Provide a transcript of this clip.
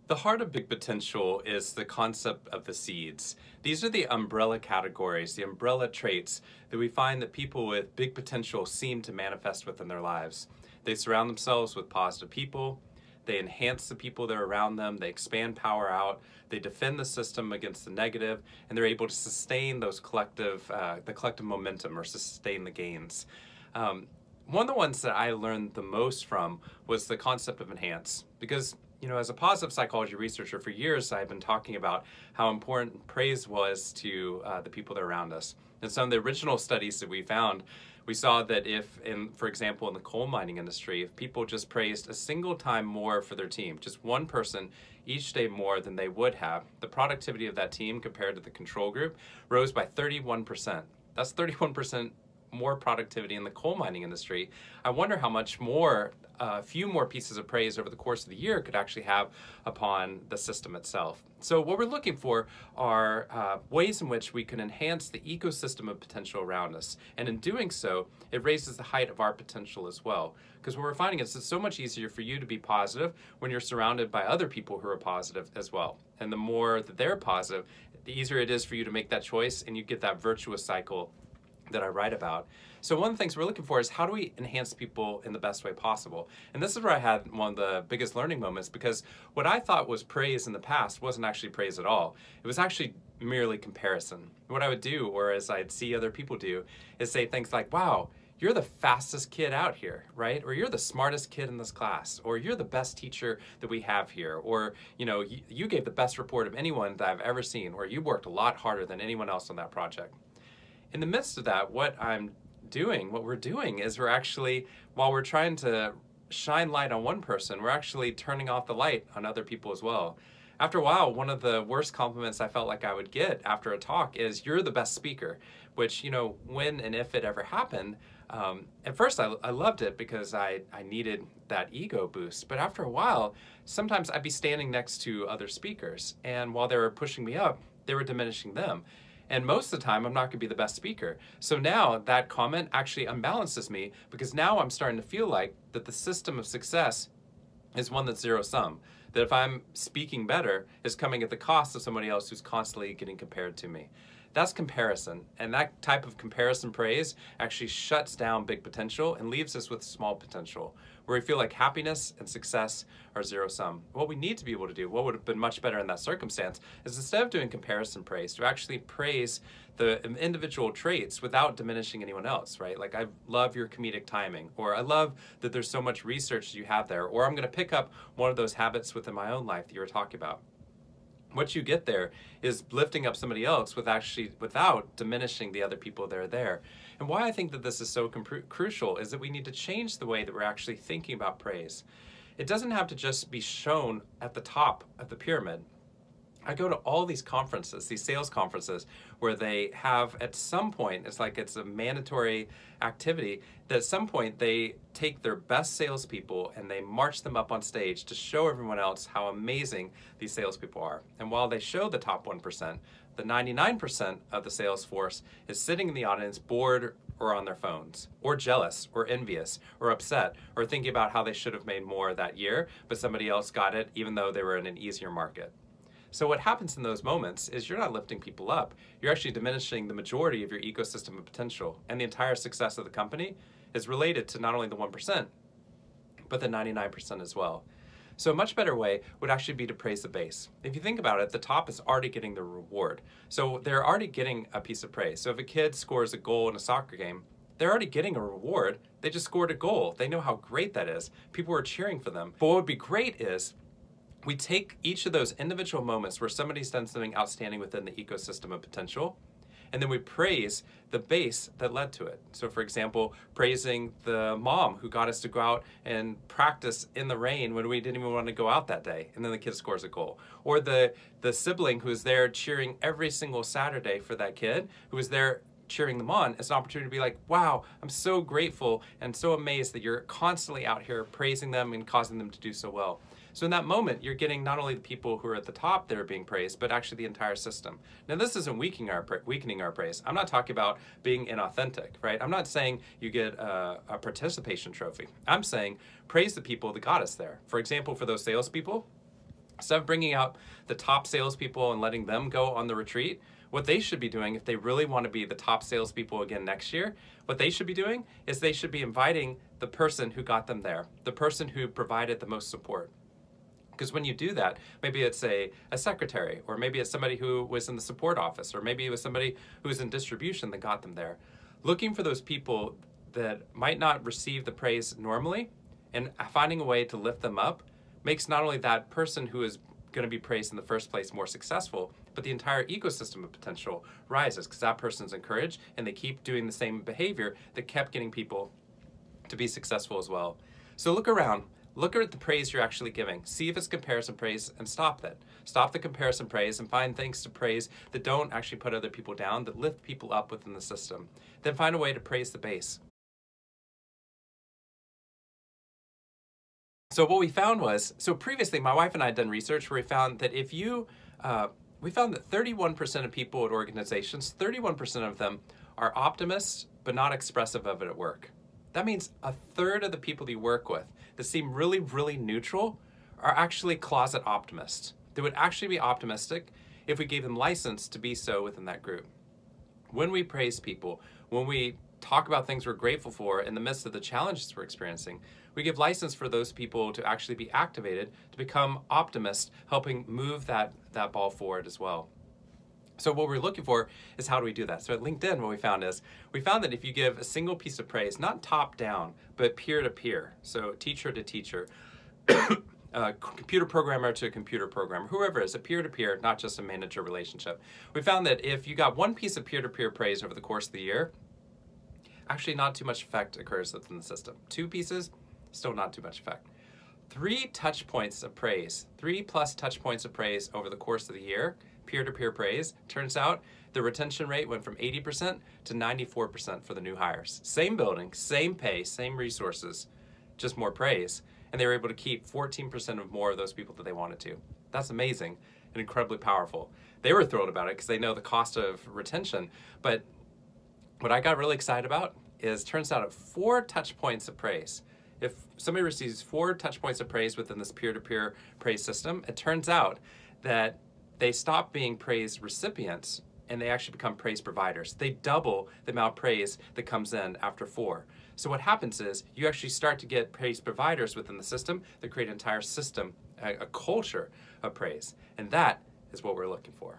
The heart of big potential is the concept of the seeds. These are the umbrella categories, the umbrella traits that we find that people with big potential seem to manifest within their lives. They surround themselves with positive people, they enhance the people that are around them, they expand power out, they defend the system against the negative, and they're able to sustain those the collective momentum or sustain the gains. One of the ones that I learned the most from was the concept of enhance, because as a positive psychology researcher for years, I've been talking about how important praise was to the people that are around us. And some of the original studies that we found, we saw that for example, in the coal mining industry, if people just praised a single time more for their team, just one person each day more than they would have, the productivity of that team compared to the control group rose by 31%. That's 31% more productivity in the coal mining industry. I wonder how much more, a few more pieces of praise over the course of the year could actually have upon the system itself. So what we're looking for are ways in which we can enhance the ecosystem of potential around us. And in doing so, it raises the height of our potential as well. Because what we're finding is it's so much easier for you to be positive when you're surrounded by other people who are positive as well. And the more that they're positive, the easier it is for you to make that choice, and you get that virtuous cycle that I write about. So one of the things we're looking for is how do we enhance people in the best way possible? And this is where I had one of the biggest learning moments, because what I thought was praise in the past wasn't actually praise at all. It was actually merely comparison. What I would do, or as I'd see other people do, is say things like, wow, you're the fastest kid out here, right? Or you're the smartest kid in this class, or you're the best teacher that we have here, or you gave the best report of anyone that I've ever seen, or you worked a lot harder than anyone else on that project. In the midst of that, what we're doing is we're actually, while we're trying to shine light on one person, we're actually turning off the light on other people as well. After a while, one of the worst compliments I felt like I would get after a talk is, you're the best speaker, which, when and if it ever happened, at first I loved it because I needed that ego boost. But after a while, sometimes I'd be standing next to other speakers, and while they were pushing me up, they were diminishing them. And most of the time, I'm not going to be the best speaker. So now that comment actually unbalances me, because now I'm starting to feel like that the system of success is one that's zero sum. That if I'm speaking better, is coming at the cost of somebody else who's constantly getting compared to me. That's comparison. And that type of comparison praise actually shuts down big potential and leaves us with small potential, where we feel like happiness and success are zero sum. What we need to be able to do, what would have been much better in that circumstance, is instead of doing comparison praise, to actually praise the individual traits without diminishing anyone else, right? Like, I love your comedic timing, or I love that there's so much research you have there, or I'm going to pick up one of those habits within my own life that you were talking about. What you get there is lifting up somebody else without diminishing the other people that are there. And why I think that this is so crucial is that we need to change the way that we're actually thinking about praise. It doesn't have to just be shown at the top of the pyramid. I go to all these conferences, these sales conferences, where they have, at some point, it's like it's a mandatory activity, that at some point they take their best salespeople and they march them up on stage to show everyone else how amazing these salespeople are. And while they show the top 1%, the 99% of the sales force is sitting in the audience bored or on their phones, or jealous, or envious, or upset, or thinking about how they should have made more that year, but somebody else got it even though they were in an easier market. So what happens in those moments is you're not lifting people up. You're actually diminishing the majority of your ecosystem of potential. And the entire success of the company is related to not only the 1%, but the 99% as well. So a much better way would actually be to praise the base. If you think about it, the top is already getting the reward. So they're already getting a piece of praise. So if a kid scores a goal in a soccer game, they're already getting a reward. They just scored a goal. They know how great that is. People are cheering for them. But what would be great is we take each of those individual moments where somebody's done something outstanding within the ecosystem of potential, and then we praise the base that led to it. So for example, praising the mom who got us to go out and practice in the rain when we didn't even want to go out that day, and then the kid scores a goal. Or the sibling who's there cheering every single Saturday for that kid, who was there cheering them on. It's an opportunity to be like, wow, I'm so grateful and so amazed that you're constantly out here praising them and causing them to do so well. So in that moment, you're getting not only the people who are at the top that are being praised, but actually the entire system. Now, this isn't weakening our praise. I'm not talking about being inauthentic, right? I'm not saying you get a participation trophy. I'm saying praise the people that got us there. For example, for those salespeople, Instead of bringing out the top salespeople and letting them go on the retreat, what they should be doing if they really want to be the top salespeople again next year, what they should be doing is they should be inviting the person who got them there, the person who provided the most support. Because when you do that, maybe it's a secretary, or maybe it's somebody who was in the support office, or maybe it was somebody who was in distribution that got them there. Looking for those people that might not receive the praise normally and finding a way to lift them up makes not only that person who is going to be praised in the first place more successful, but the entire ecosystem of potential rises because that person's encouraged and they keep doing the same behavior that kept getting people to be successful as well. So look around. Look at the praise you're actually giving. See if it's comparison praise and stop that. Stop the comparison praise and find things to praise that don't actually put other people down, that lift people up within the system. Then find a way to praise the base. So what we found was, so previously my wife and I had done research where we found that we found that 31% of people at organizations, 31% of them are optimists, but not expressive of it at work. That means a third of the people that you work with that seem really, really neutral are actually closet optimists. They would actually be optimistic if we gave them license to be so within that group. When we praise people, when we talk about things we're grateful for in the midst of the challenges we're experiencing, we give license for those people to actually be activated, to become optimists, helping move that ball forward as well. So what we're looking for is how do we do that? So at LinkedIn, what we found that if you give a single piece of praise, not top down, but peer to peer, so teacher to teacher, computer programmer to computer programmer, whoever it is, a peer to peer, not just a manager relationship. We found that if you got one piece of peer to peer praise over the course of the year, actually not too much effect occurs within the system. 2 pieces, still not too much effect. 3 touch points of praise, 3+ touch points of praise over the course of the year, peer-to-peer praise, turns out the retention rate went from 80% to 94% for the new hires. Same building, same pay, same resources, just more praise. And they were able to keep 14% of more of those people that they wanted to. That's amazing and incredibly powerful. They were thrilled about it because they know the cost of retention. But what I got really excited about is turns out at 4 touch points of praise, if somebody receives 4 touch points of praise within this peer-to-peer praise system, it turns out that they stop being praise recipients and they actually become praise providers. They double the amount of praise that comes in after 4. So what happens is you actually start to get praise providers within the system that create an entire system, a culture of praise. And that is what we're looking for.